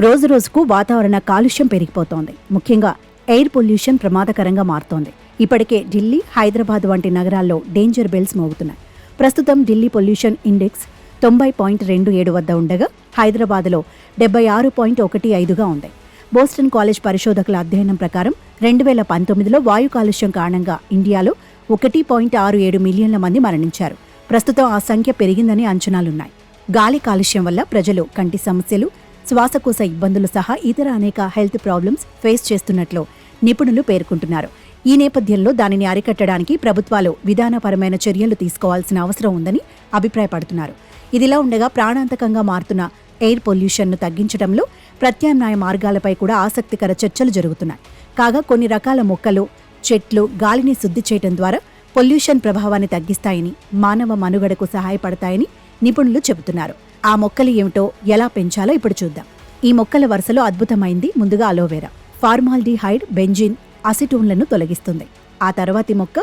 రోజురోజుకు వాతావరణ కాలుష్యం పెరిగిపోతోంది. ముఖ్యంగా ఎయిర్ పొల్యూషన్ ప్రమాదకరంగా మారుతోంది. ఇప్పటికే ఢిల్లీ, హైదరాబాద్ వంటి నగరాల్లో డేంజర్ బెల్స్ మోగుతున్నాయి. ప్రస్తుతం ఢిల్లీ పొల్యూషన్ ఇండెక్స్ 90.27 వద్ద ఉండగా హైదరాబాద్లో 76.15గా ఉంది. బోస్టన్ కాలేజ్ పరిశోధకుల అధ్యయనం ప్రకారం 2019లో వాయు కాలుష్యం కారణంగా ఇండియాలో 1.67 మిలియన్ల మంది మరణించారు. ప్రస్తుతం ఆ సంఖ్య పెరిగిందని అంచనాలున్నాయి. గాలి కాలుష్యం వల్ల ప్రజలు కంటి సమస్యలు, శ్వాసకోశ ఇబ్బందులు సహా ఇతర అనేక హెల్త్ ప్రాబ్లమ్స్ ఫేస్ చేస్తున్నట్లు నిపుణులు పేర్కొంటున్నారు. ఈ నేపథ్యంలో దానిని అరికట్టడానికి ప్రభుత్వాలు విధానపరమైన చర్యలు తీసుకోవాల్సిన అవసరం ఉందని అభిప్రాయపడుతున్నారు. ఇదిలా ఉండగా ప్రాణాంతకంగా మారుతున్న ఎయిర్ పొల్యూషన్ను తగ్గించడంలో ప్రత్యామ్నాయ మార్గాలపై కూడా ఆసక్తికర చర్చలు జరుగుతున్నాయి. కాగా కొన్ని రకాల మొక్కలు, చెట్లు గాలిని శుద్ధి చేయడం ద్వారా పొల్యూషన్ ప్రభావాన్ని తగ్గిస్తాయని, మానవ మనుగడకు సహాయపడతాయని నిపుణులు చెబుతున్నారు. ఆ మొక్కలు ఏమిటో, ఎలా పెంచాలో ఇప్పుడు చూద్దాం. ఈ మొక్కల వరుసలో అద్భుతమైంది ముందుగా అలోవెరా. ఫార్మాల్డిహైడ్, బెంజిన్, అసిటోన్లను తొలగిస్తుంది. ఆ తర్వాతి మొక్క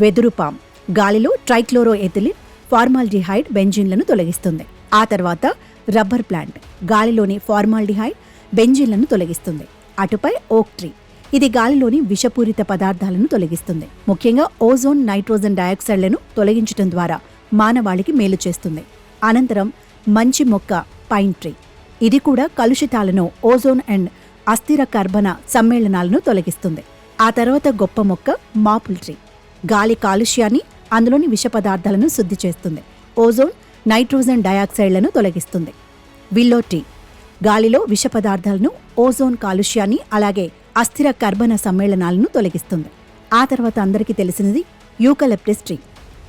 వెదురు పామ్. గాలిలో ట్రైక్లోరో ఎథిలిన్, ఫార్మాల్డిహైడ్, బెంజిన్లను తొలగిస్తుంది. ఆ తర్వాత రబ్బర్ ప్లాంట్. గాలిలోని ఫార్మాల్డిహైడ్, బెంజిన్లను తొలగిస్తుంది. అటుపై ఓక్ ట్రీ. ఇది గాలిలోని విషపూరిత పదార్థాలను తొలగిస్తుంది. ముఖ్యంగా ఓజోన్, నైట్రోజన్ డయాక్సైడ్లను తొలగించడం ద్వారా మానవాళికి మేలు చేస్తుంది. అనంతరం మంచి మొక్క పైన్ ట్రీ. ఇది కూడా కలుషితాలను, ఓజోన్ అండ్ అస్థిర కర్బన సమ్మేళనాలను తొలగిస్తుంది. ఆ తర్వాత గొప్ప మొక్క మాపుల్ ట్రీ. గాలి కాలుష్యాన్ని, అందులోని విష పదార్థాలను శుద్ధి చేస్తుంది. ఓజోన్, నైట్రోజన్ డయాక్సైడ్లను తొలగిస్తుంది. Willow tree. గాలిలో విష పదార్థాలను, ఓజోన్ కాలుష్యాన్ని, అలాగే అస్థిర కర్బన సమ్మేళనాలను తొలగిస్తుంది. ఆ తర్వాత అందరికీ తెలిసినది యూకలిప్టస్ ట్రీ.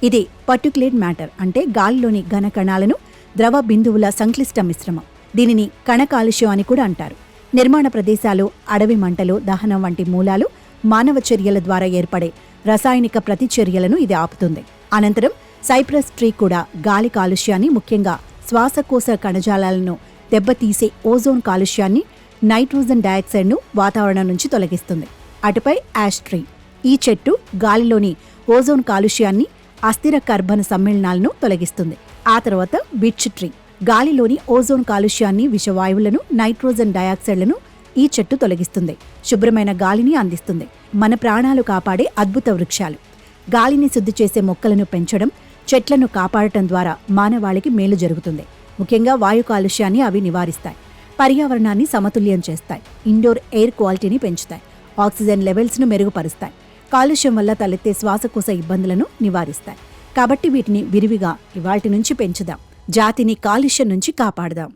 ఇది పర్టిక్యులేట్ మ్యాటర్, అంటే గాలిలోని ఘన కణాలను, ద్రవ బిందువుల సంక్లిష్ట మిశ్రమం. దీనిని కణ కాలుష్యం అని కూడా అంటారు. నిర్మాణ ప్రదేశాలు, అడవి మంటలు, దహనం వంటి మూలాలు, మానవ చర్యల ద్వారా ఏర్పడే రసాయనిక ప్రతిచర్యలను ఇది ఆపుతుంది. అనంతరం సైప్రస్ ట్రీ కూడా గాలి కాలుష్యాన్ని, ముఖ్యంగా శ్వాసకోశ కణజాలాలను దెబ్బతీసే ఓజోన్ కాలుష్యాన్ని, నైట్రోజన్ డయాక్సైడ్ను వాతావరణం నుంచి తొలగిస్తుంది. అటుపై యాష్ ట్రీ. ఈ చెట్టు గాలిలోని ఓజోన్ కాలుష్యాన్ని, అస్థిర కర్బన సమ్మేళనాలను తొలగిస్తుంది. ఆ తర్వాత బిర్చ్ ట్రీ. గాలిలోని ఓజోన్ కాలుష్యాన్ని, విషవాయువులను, నైట్రోజన్ డయాక్సైడ్లను ఈ చెట్టు తొలగిస్తుంది. శుభ్రమైన గాలిని అందిస్తుంది. మన ప్రాణాలు కాపాడే అద్భుత వృక్షాలు. గాలిని శుద్ధి చేసే మొక్కలను పెంచడం, చెట్లను కాపాడటం ద్వారా మానవాళికి మేలు జరుగుతుంది. ముఖ్యంగా వాయు కాలుష్యాన్ని అవి నివారిస్తాయి. పర్యావరణాన్ని సమతుల్యం చేస్తాయి. ఇండోర్ ఎయిర్ క్వాలిటీని పెంచుతాయి. ఆక్సిజన్ లెవెల్స్ను మెరుగుపరుస్తాయి. కాలుష్యం వల్ల తలెత్తే శ్వాసకోశ ఇబ్బందులను నివారిస్తాయి. కాబట్టి వీటిని విరివిగా ఇవాల్టి నుంచి పెంచుదాం. జాతిని కాలుష్యం నుంచి కాపాడదాం.